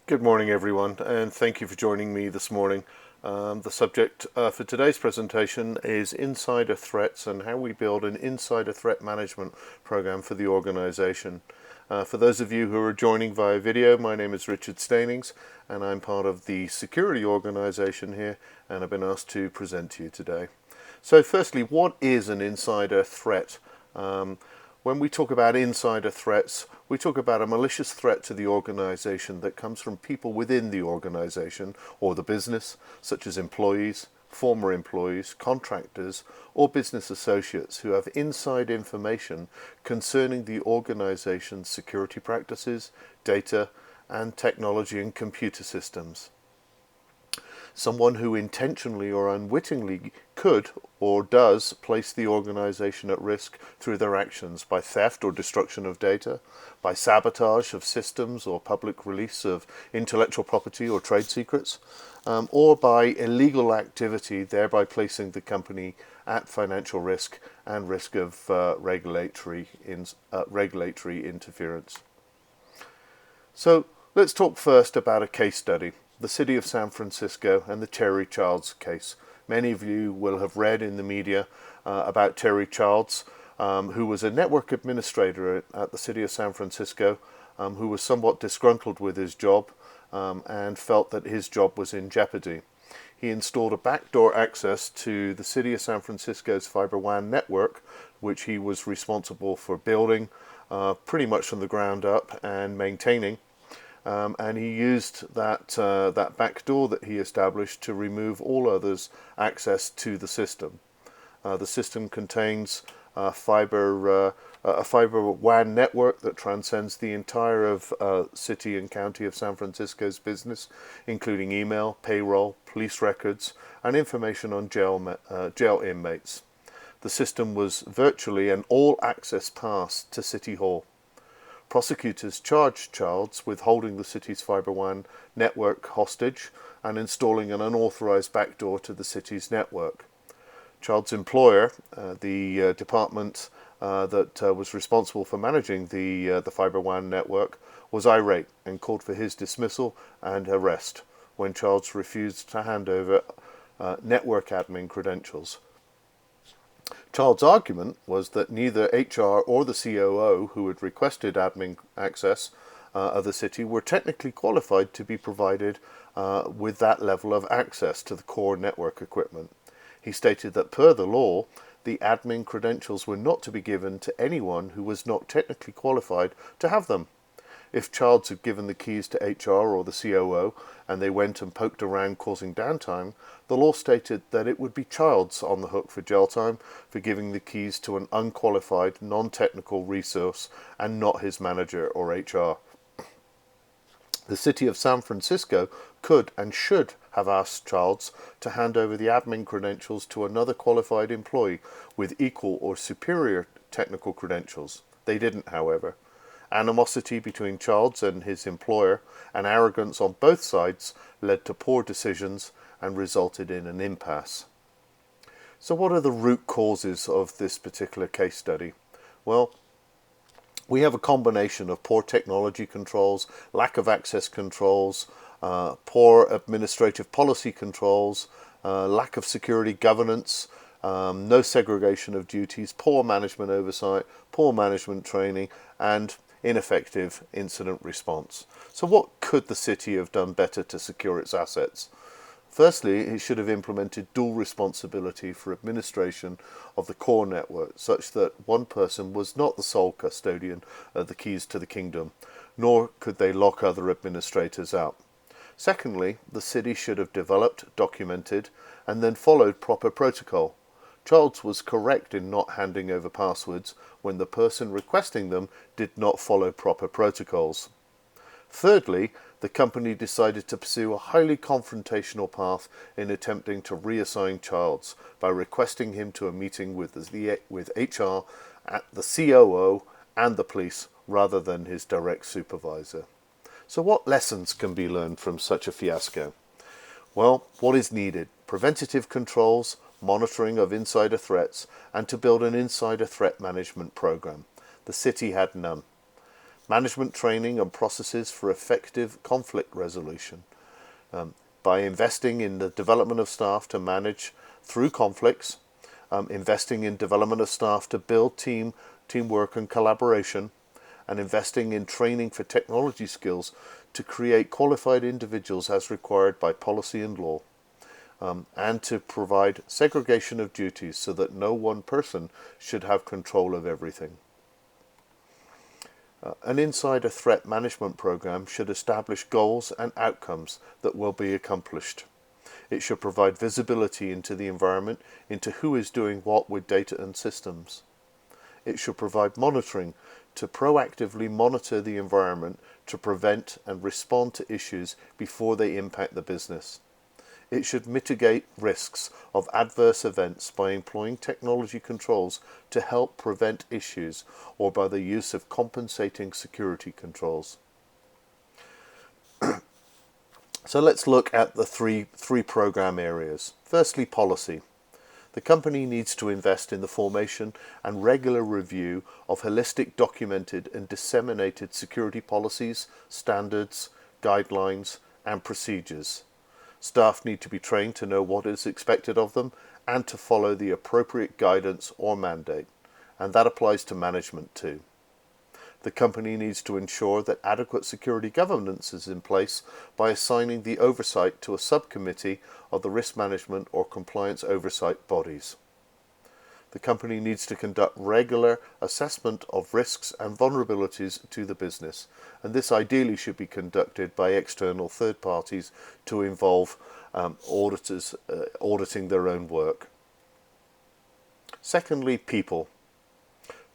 Good morning, everyone, and thank you for joining me this morning. The subject for today's presentation is insider threats and how we build an insider threat management program for the organization. For those of you who are joining via video, my name is Richard Stainings, and I'm part of the security organization here, and I've been asked to present to you today. So firstly, what is an insider threat? When we talk about insider threats, we talk about a malicious threat to the organization that comes from people within the organization or the business, such as employees, former employees, contractors, or business associates who have inside information concerning the organization's security practices, data, and technology and computer systems. Someone who intentionally or unwittingly could or does place the organization at risk through their actions by theft or destruction of data, by sabotage of systems or public release of intellectual property or trade secrets, or by illegal activity, thereby placing the company at financial risk and risk of regulatory interference. So let's talk first about a case study. The city of San Francisco and the Terry Childs case. Many of you will have read in the media about Terry Childs, who was a network administrator at the city of San Francisco, who was somewhat disgruntled with his job and felt that his job was in jeopardy. He installed a backdoor access to the city of San Francisco's fiber WAN network, which he was responsible for building pretty much from the ground up and maintaining. And he used that back door that he established to remove all others' access to the system. The system contains a fiber WAN network that transcends the entire of city and county of San Francisco's business, including email, payroll, police records, and information on jail inmates. The system was virtually an all-access pass to City Hall. Prosecutors charged Childs with holding the city's fiber WAN network hostage and installing an unauthorized backdoor to the city's network. Childs' employer, the department that was responsible for managing the fiber WAN network, was irate and called for his dismissal and arrest when Childs refused to hand over network admin credentials. Childs' argument was that neither HR or the COO who had requested admin access of the city were technically qualified to be provided with that level of access to the core network equipment. He stated that per the law, the admin credentials were not to be given to anyone who was not technically qualified to have them. If Childs had given the keys to HR or the COO and they went and poked around causing downtime, the law stated that it would be Childs on the hook for jail time for giving the keys to an unqualified, non-technical resource and not his manager or HR. The city of San Francisco could and should have asked Childs to hand over the admin credentials to another qualified employee with equal or superior technical credentials. They didn't, however. Animosity between Childs and his employer and arrogance on both sides led to poor decisions and resulted in an impasse. So what are the root causes of this particular case study? Well, we have a combination of poor technology controls, lack of access controls, poor administrative policy controls, lack of security governance, no segregation of duties, poor management oversight, poor management training, and ineffective incident response. So what could the city have done better to secure its assets? Firstly, it should have implemented dual responsibility for administration of the core network, such that one person was not the sole custodian of the keys to the kingdom, nor could they lock other administrators out. Secondly, the city should have developed, documented, and then followed proper protocol. Childs was correct in not handing over passwords when the person requesting them did not follow proper protocols. Thirdly, the company decided to pursue a highly confrontational path in attempting to reassign Childs by requesting him to a meeting with HR, at the COO, and the police rather than his direct supervisor. So what lessons can be learned from such a fiasco? Well, what is needed? Preventative controls, monitoring of insider threats, and to build an insider threat management program. The city had none. management training and processes for effective conflict resolution, by investing in the development of staff to manage through conflicts, investing in development of staff to build teamwork and collaboration, and investing in training for technology skills to create qualified individuals as required by policy and law, and to provide segregation of duties so that no one person should have control of everything. An insider threat management program should establish goals and outcomes that will be accomplished. It should provide visibility into the environment, into who is doing what with data and systems. It should provide monitoring to proactively monitor the environment to prevent and respond to issues before they impact the business. It should mitigate risks of adverse events by employing technology controls to help prevent issues or by the use of compensating security controls. So let's look at the three program areas. Firstly, policy. The company needs to invest in the formation and regular review of holistic, documented and disseminated security policies, standards, guidelines and procedures. Staff need to be trained to know what is expected of them and to follow the appropriate guidance or mandate, and that applies to management too. The company needs to ensure that adequate security governance is in place by assigning the oversight to a subcommittee of the risk management or compliance oversight bodies. The company needs to conduct regular assessment of risks and vulnerabilities to the business, and this ideally should be conducted by external third parties to involve auditors auditing their own work. Secondly, people.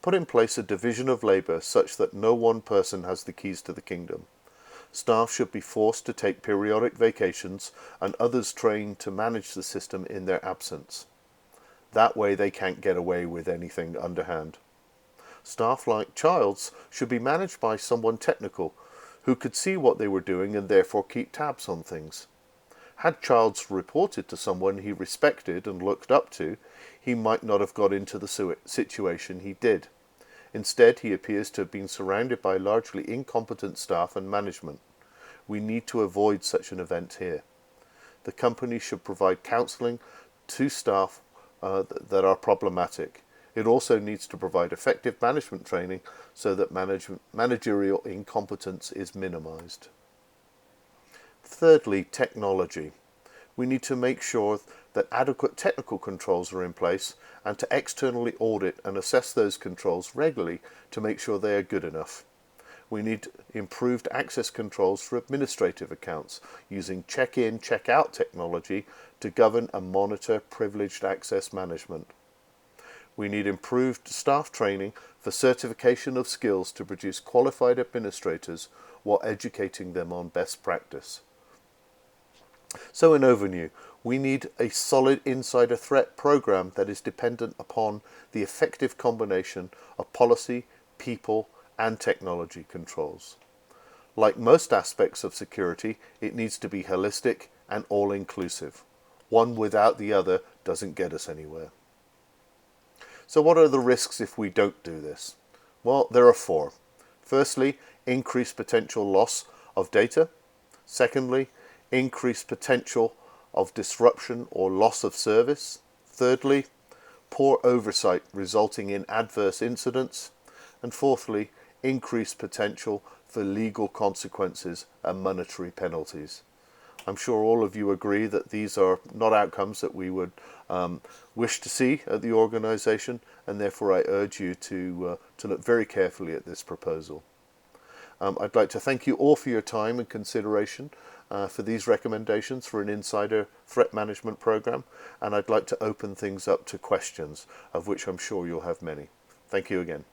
Put in place a division of labour such that no one person has the keys to the kingdom. Staff should be forced to take periodic vacations and others trained to manage the system in their absence. That way they can't get away with anything underhand. Staff like Childs should be managed by someone technical who could see what they were doing and therefore keep tabs on things. Had Childs reported to someone he respected and looked up to, he might not have got into the situation he did. Instead, he appears to have been surrounded by largely incompetent staff and management. We need to avoid such an event here. The company should provide counselling to staff that are problematic. It also needs to provide effective management training so that managerial incompetence is minimized. Thirdly, technology. We need to make sure that adequate technical controls are in place and to externally audit and assess those controls regularly to make sure they are good enough. We need improved access controls for administrative accounts using check-in, check-out technology to govern and monitor privileged access management. We need improved staff training for certification of skills to produce qualified administrators while educating them on best practice. So in overview, we need a solid insider threat program that is dependent upon the effective combination of policy, people, and technology controls. Like most aspects of security, it needs to be holistic and all-inclusive. One without the other doesn't get us anywhere. So what are the risks if we don't do this? Well, there are four. Firstly, increased potential loss of data. Secondly, increased potential of disruption or loss of service. Thirdly, poor oversight resulting in adverse incidents. And fourthly, increased potential for legal consequences and monetary penalties. I'm sure all of you agree that these are not outcomes that we would wish to see at the organisation, and therefore I urge you to look very carefully at this proposal. I'd like to thank you all for your time and consideration for these recommendations for an insider threat management program, and I'd like to open things up to questions, of which I'm sure you'll have many. Thank you again.